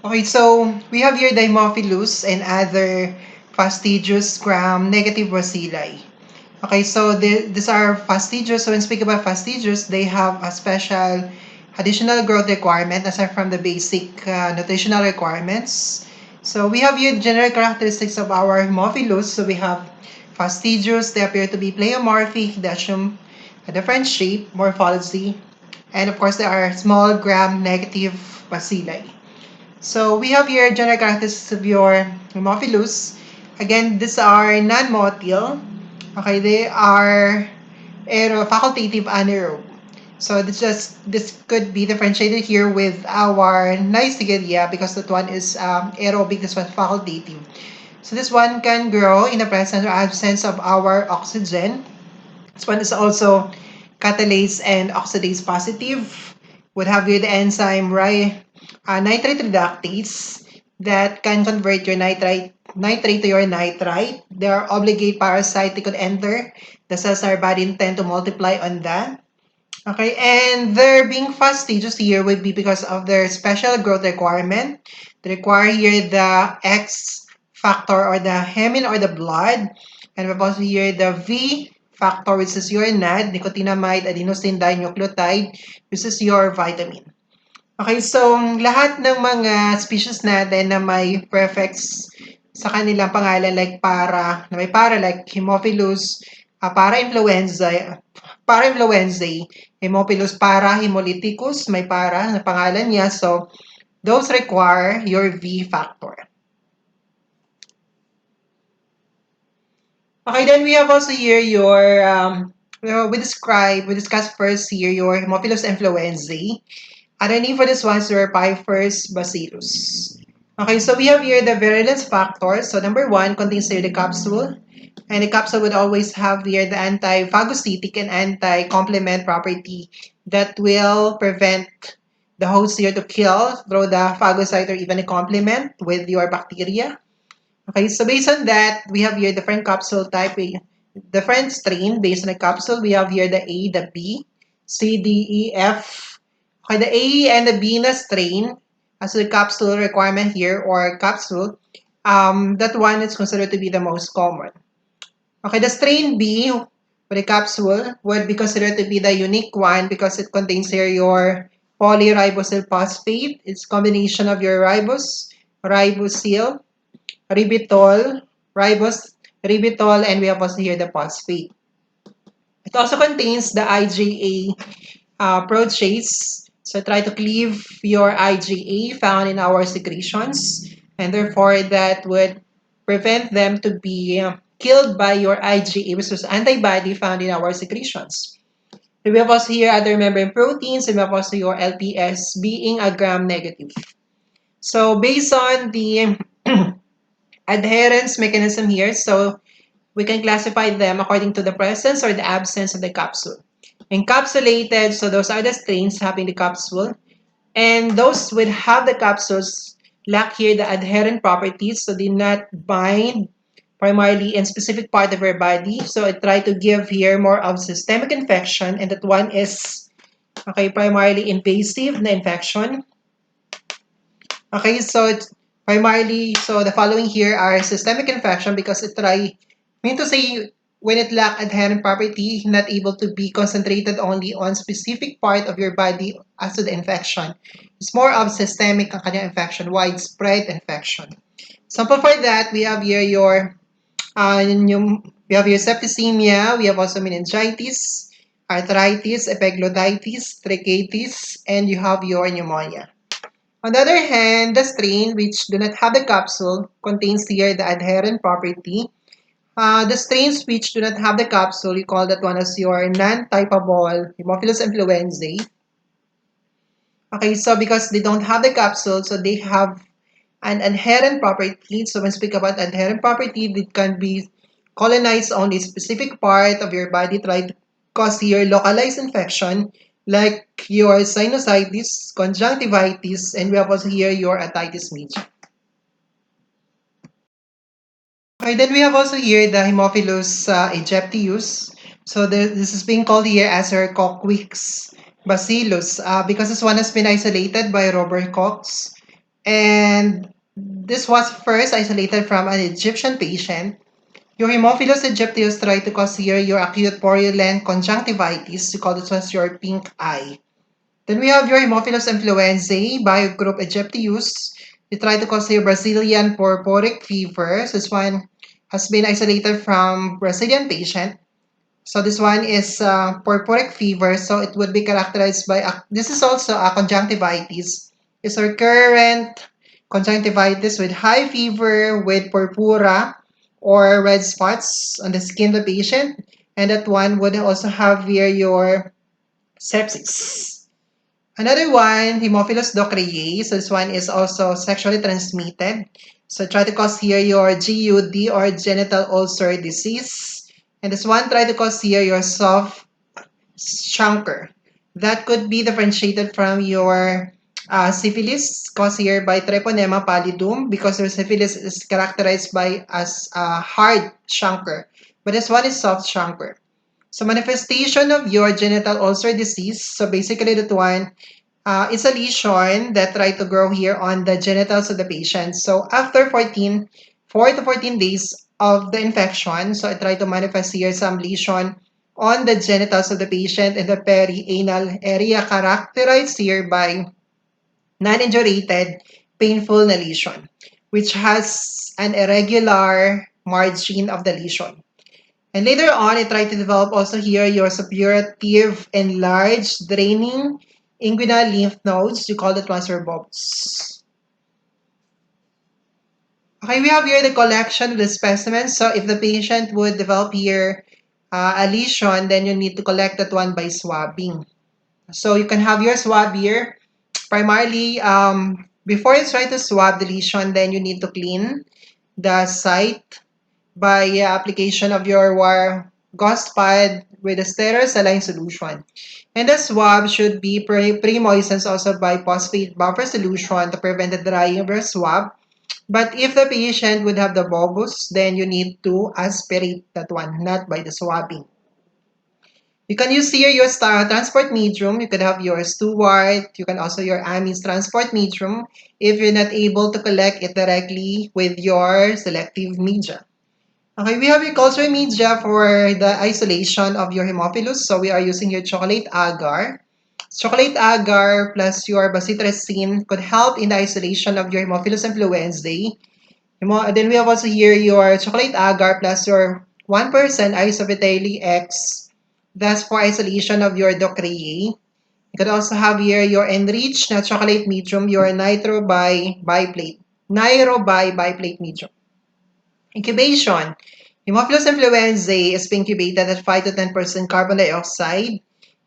Okay, so we have here the Hemophilus and other fastidious gram-negative bacilli. Okay, so these are fastidious. So when speaking about fastidious, they have a special additional growth requirement aside from the basic nutritional requirements. So we have here general characteristics of our Hemophilus. So we have fastidious. They appear to be pleomorphic. They assume a different shape, morphology, and of course there are small gram-negative bacilli. So we have here general characteristics of your Hemophilus. Again, these are non-motile. Okay, they are facultative anaerobe. So this could be differentiated here with our Neisseria because that one is aerobic, this one facultative. So this one can grow in the presence or absence of our oxygen. This one is also catalase and oxidase positive. Would have here the enzyme nitrate reductase that can convert your nitrate to your nitrite. There are obligate parasites that could enter the cells in our body and tend to multiply on that. Okay, and their being fastidious here would be because of their special growth requirement. They require here the X factor or the hemin or the blood. And we've also here the V factor, which is your NAD, nicotinamide adenosine dinucleotide, which is your vitamin. Okay, so lahat ng mga species natin na may prefix sa kanilang pangalan like na may para like Hemophilus, para Influenzae, Hemophilus para Hemolyticus, may para na pangalan niya. So, those require your V factor. Okay, then we have also here your, we discuss first here your Hemophilus influenzae. Other name for this one is your Pfeiffer's bacillus. Okay, so we have here the virulence factors. So number one contains here the capsule. And the capsule would always have here the anti-phagocytic and anti-complement property that will prevent the host here to kill through the phagocyte or even a complement with your bacteria. Okay, so based on that, we have here different capsule type, different strain based on the capsule. We have here the A, the B, C, D, E, F. Okay, the A and the B na strain as the capsule requirement here or capsule, that one is considered to be the most common. Okay, the strain B for the capsule would be considered to be the unique one because it contains here your polyribosyl phosphate. It's combination of your ribosyl, ribitol, ribitol, and we have also here the phosphate. It also contains the IgA protease. So try to cleave your IgA found in our secretions, and therefore that would prevent them to be killed by your IgA, which is antibody found in our secretions. We have also here other membrane proteins, and we have also your LPS being a gram-negative. So based on the adherence mechanism here, so we can classify them according to the presence or the absence of the capsule. Encapsulated, so those are the strains having the capsule. And those would have the capsules lack here the adherent properties, so they not bind primarily in specific part of your body. So I try to give here more of systemic infection, and that one is primarily invasive na infection. Okay, so it's primarily, so the following here are systemic infection because mean to say when it lack adherent property, not able to be concentrated only on specific part of your body as to the infection. It's more of systemic ang kanyang infection, widespread infection. Sample for that, we have here we have your septicemia, we have also meningitis, arthritis, epiglottitis, tracheitis, and you have your pneumonia. On the other hand, the strain which do not have the capsule contains here the adherent property. The strains which do not have the capsule, you call that one as your non-typable Hemophilus influenzae. Okay, so because they don't have the capsule, so they have an adherent property. So when we speak about adherent property, it can be colonized on a specific part of your body, try to cause your localized infection, like your sinusitis, conjunctivitis, and we have also here your otitis media. Okay, then we have also here the Hemophilus aegyptius. So this is being called here as our Cockwick's bacillus because this one has been isolated by Robert Koch. And this was first isolated from an Egyptian patient. Your Haemophilus aegyptius tried to cause here your acute purulent conjunctivitis. You call this one your pink eye. Then we have your Haemophilus influenzae, biogroup aegyptius. You try to cause your Brazilian purpuric fever. So this one has been isolated from Brazilian patient. So this one is purpuric fever. So it would be characterized by, this is also a conjunctivitis. It's a recurrent conjunctivitis with high fever, with purpura or red spots on the skin of the patient. And that one would also have here your sepsis. Another one, Hemophilus ducreae. So this one is also sexually transmitted. So try to cause here your GUD or genital ulcer disease. And this one, try to cause here your soft chancre. That could be differentiated from your syphilis caused here by Treponema pallidum because your syphilis is characterized by as a hard chancre. But this one is soft chancre. So manifestation of your genital ulcer disease. So basically that one, it's a lesion that try to grow here on the genitals of the patient. So after 4 to 14 days of the infection, so I try to manifest here some lesion on the genitals of the patient in the perianal area characterized here by non-indurated painful na lesion, which has an irregular margin of the lesion. And later on, I try to develop also here your suppurative enlarged draining inguinal lymph nodes. You call it transfer bulbs. Okay, we have here the collection of the specimens. So if the patient would develop here a lesion, then you need to collect that one by swabbing. So you can have your swab here. Primarily, before you try to swab the lesion, then you need to clean the site by application of your gauze pad with a sterile saline solution. And the swab should be pre-moistened also by phosphate buffer solution to prevent the drying of your swab. But if the patient would have the bulbous, then you need to aspirate that one, not by the swabbing. You can use here your transport medium. You could have your Stewart. You can also your Amis transport medium if you're not able to collect it directly with your selective media. Okay, we have your culture media for the isolation of your Hemophilus. So we are using your chocolate agar. Chocolate agar plus your bacitracin could help in the isolation of your Hemophilus influenzae. Then we have also here your chocolate agar plus your 1% isophytali X. That's for isolation of your Docreae. You could also have here your enriched na chocolate medium, your nitro biplate. Nitro biplate medium. Incubation. Hemophilus influenzae is being incubated at 5 to 10% carbon dioxide.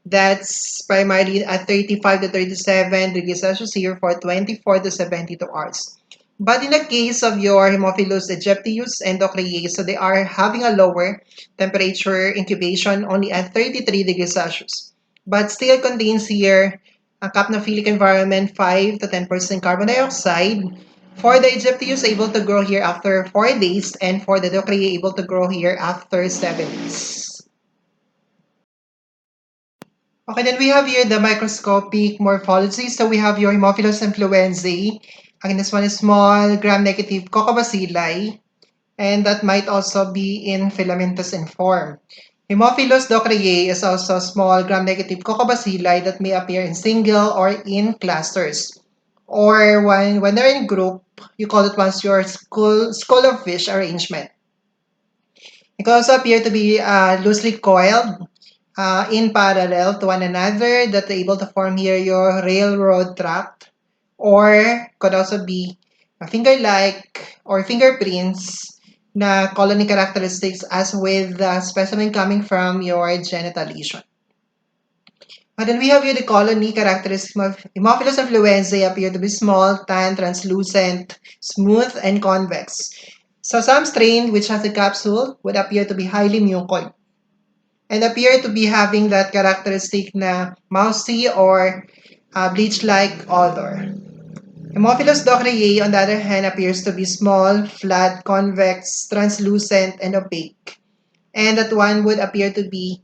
That's primarily at 35 to 37 degrees Celsius here for 24 to 72 hours. But in the case of your Haemophilus aegyptius and Docreae, so they are having a lower temperature incubation only at 33 degrees Celsius. But still contains here a capnophilic environment 5 to 10% carbon dioxide. For the Aegyptius, able to grow here after 4 days, and for the Docreae, able to grow here after 7 days. Okay, then we have here the microscopic morphology. So we have your Hemophilus influenzae. Again, this one is small, gram-negative coccobacilli, and that might also be in filamentous in form. Hemophilus docreae is also small gram-negative coccobacilli that may appear in single or in clusters. Or when they're in group, you call it once your skull of fish arrangement. It can also appear to be loosely coiled in parallel to one another that are able to form here your railroad track, or could also be a finger-like or fingerprints na colony characteristics as with the specimen coming from your genital lesion. And then we have here the colony characteristics of Hemophilus influenzae appear to be small, tan, translucent, smooth, and convex. So some strain which has a capsule would appear to be highly mucoid and appear to be having that characteristic na mousy or bleach-like odor. Hemophilus docreae, on the other hand, appears to be small, flat, convex, translucent, and opaque. And that one would appear to be,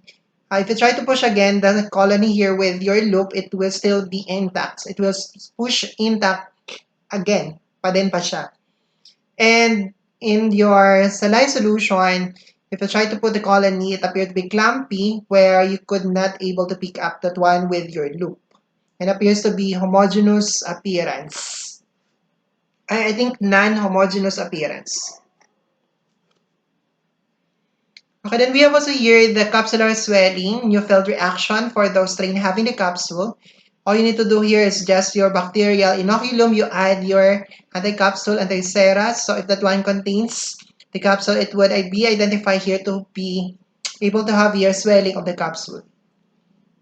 if you try to push again the colony here with your loop, it will still be intact. It will push intact again, pa din pa siya. And in your saline solution, if you try to put the colony, it appeared to be clumpy, where you could not able to pick up that one with your loop. It appears to be homogeneous appearance. I think non-homogeneous appearance. Okay, then we have also here the capsular swelling, new field reaction for those strain having the capsule. All you need to do here is just your bacterial inoculum, you add your anti-capsule, anti-sera. So if that one contains the capsule, it would be identified here to be able to have here swelling of the capsule.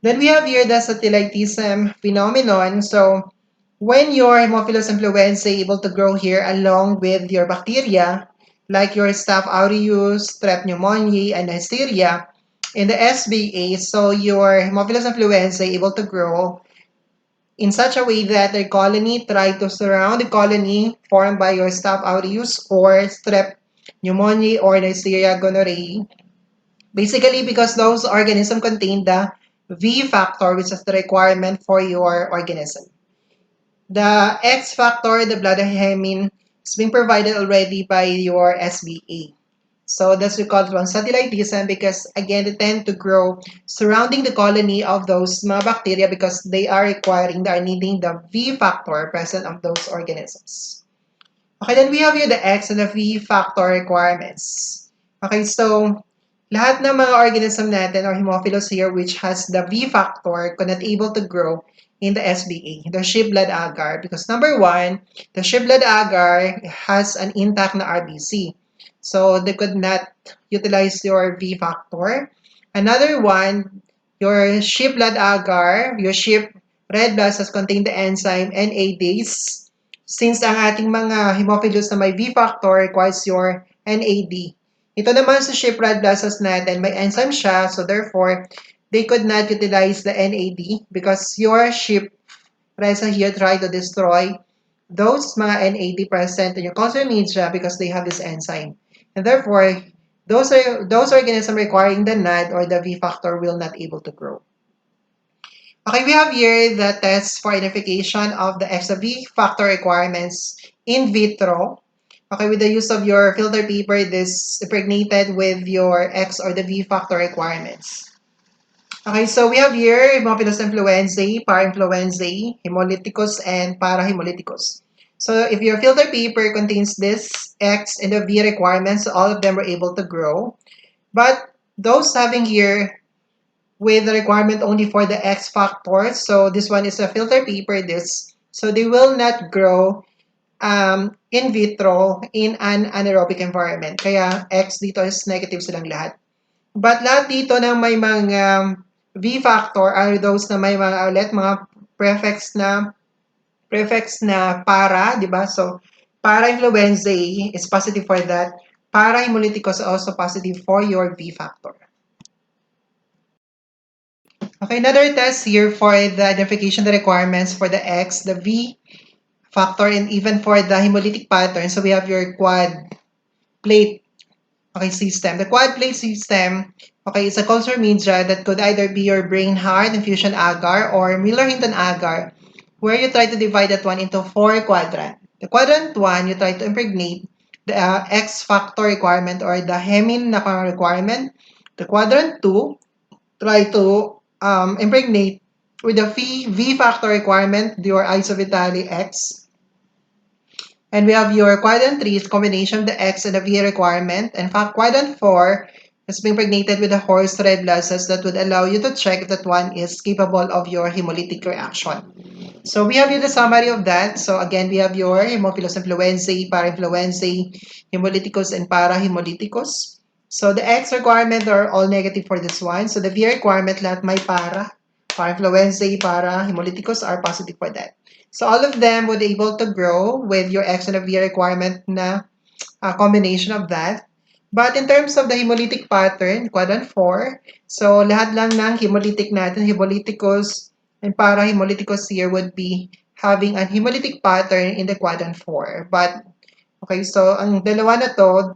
Then we have here the satellitism phenomenon. So when your Hemophilus influenzae able to grow here along with your bacteria, like your Staph aureus, Strep pneumoniae, and Neisseria, in the SBA, so your Hemophilus influenzae able to grow in such a way that their colony try to surround the colony formed by your Staph aureus or Strep pneumoniae or Neisseria gonorrhoeae. Basically, because those organisms contain the V factor, which is the requirement for your organism. The X factor, the bladderhemin, is being provided already by your SBA. So that's we call it one satellitism because again, they tend to grow surrounding the colony of those mga bacteria because they are needing the V factor present of those organisms. Okay, then we have here the X and the V factor requirements. Okay, so lahat ng mga organism natin or Hemophilus here which has the V factor could not able to grow in the SBA, the sheep blood agar, because number one, the sheep blood agar has an intact na RBC. So they could not utilize your V factor. Another one, your sheep blood agar, your sheep red blood cells contain the enzyme NADase. Since ang ating mga Hemophilus na may V factor requires your NAD. Ito naman sa sheep red blood cells natin, may enzyme siya, so therefore, they could not utilize the NAD because your sheep red cell here try to destroy those mga NAD present in your culture media because they have this enzyme. And therefore, those organisms requiring the NAD or the V factor will not able to grow. Okay, we have here the test for identification of the XV factor requirements in vitro. Okay, with the use of your filter paper, this impregnated with your X or the V factor requirements. Okay, so we have here Hemophilus influenzae, parainfluenzae, hemolyticus, and parahemolyticus. So if your filter paper contains this X and the V requirements, all of them were able to grow. But those having here with the requirement only for the X factor, so this one is a filter paper, so they will not grow in vitro in an anaerobic environment. Kaya X dito is negative silang lahat. But lahat dito na may mga V factor are those na may mga prefix na para, di ba? So, para-influenzae is positive for that. Para-hemolyticus is also positive for your V factor. Okay, another test here for the identification of the requirements for the X, the V factor, and even for the hemolytic pattern. So we have your quad plate system. The quad plate system, is a culture media that could either be your brain heart infusion agar or Miller-Hinton agar, where you try to divide that one into 4 quadrant. The quadrant 1, you try to impregnate the X factor requirement or the hemin na requirement. The quadrant 2, try to impregnate with the V factor requirement, your isovitali X. And we have your quadrant 3 is combination of the X and the V requirement. And quadrant 4 is being impregnated with the horse red blood cells that would allow you to check if that one is capable of your hemolytic reaction. So we have here the summary of that. So again, we have your Hemophilus influenzae, parainfluenzae, hemolyticus, and parahemolyticus. So the X requirement are all negative for this one. So the V requirement, lahat may parainfluenzae, parahemolyticus are positive for that. So all of them would be able to grow with your X and V requirement na combination of that. But in terms of the hemolytic pattern, quadrant 4, so lahat lang ng hemolytic natin, hemolyticus and parahemolyticus here would be having a hemolytic pattern in the quadrant 4. But, so ang dalawa na to,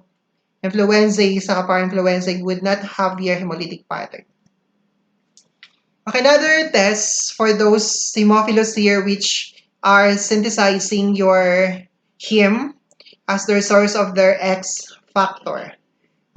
influenzae sa parainfluenzae would not have your hemolytic pattern. Okay, another test for those Hemophilus here which are synthesizing your heme as their source of their X factor.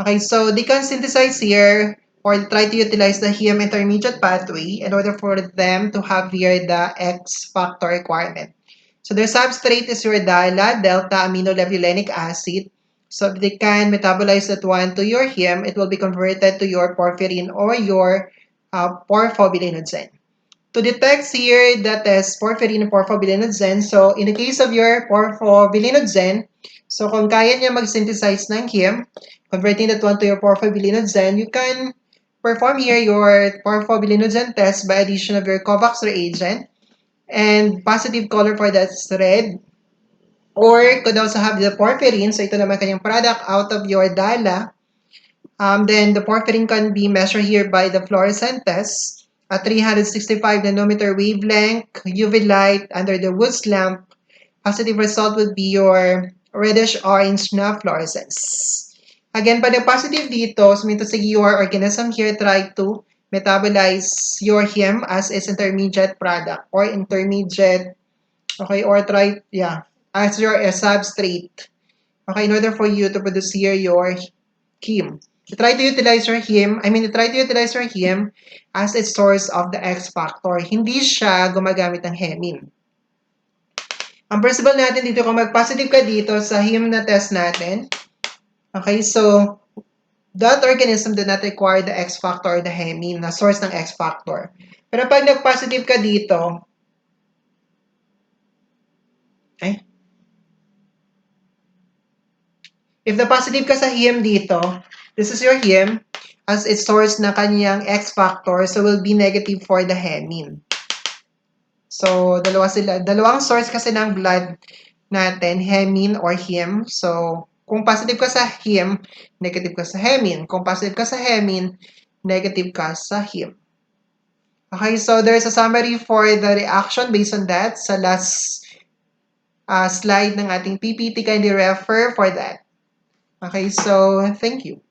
Okay, so they can synthesize here or try to utilize the heme intermediate pathway in order for them to have here the X factor requirement. So their substrate is your DILA, delta aminolevulinic acid. So if they can metabolize that one to your heme, it will be converted to your porphyrin or your porphobilinogen. To detect here that is porphyrin and porphobilinogen, so in the case of your porphobilinogen, so kung kaya niya mag-synthesize ng heme, converting that one to your porphobilinogen, you can perform here your porphobilinogen test by addition of your COVAX reagent, and positive color for that is red. Or could also have the porphyrin, so ito naman kanyang product out of your DILA. Then the porphyrin can be measured here by the fluorescent test at 365 nanometer wavelength, UV light under the Woods lamp. Positive result would be your reddish-orange na fluorescence. Again, pag nag-positive dito, so mean to say your organism here try to metabolize your heme as its intermediate product or intermediate, okay, or try, yeah, as your substrate, okay, in order for you to produce here your heme. You try to utilize your heme, as its source of the X factor. Hindi siya gumagamit ng hemine. Ang principle natin dito, kung mag-positive ka dito sa heme na test natin, okay, so that organism did not require the X factor or the hemine na source ng X factor. Pero pag nag-positive ka dito, if the positive ka sa heme dito, this is your heme, as its source na kanyang X factor, so will be negative for the hemine. So, dalawa sila. Dalawang source kasi ng blood natin, hemine or heme. So, kung positive ka sa heme, negative ka sa hemine. Kung positive ka sa hemine, negative ka sa heme. Okay, so there's a summary for the reaction based on that sa last slide ng ating PPT. Kindly refer for that. Okay, so thank you.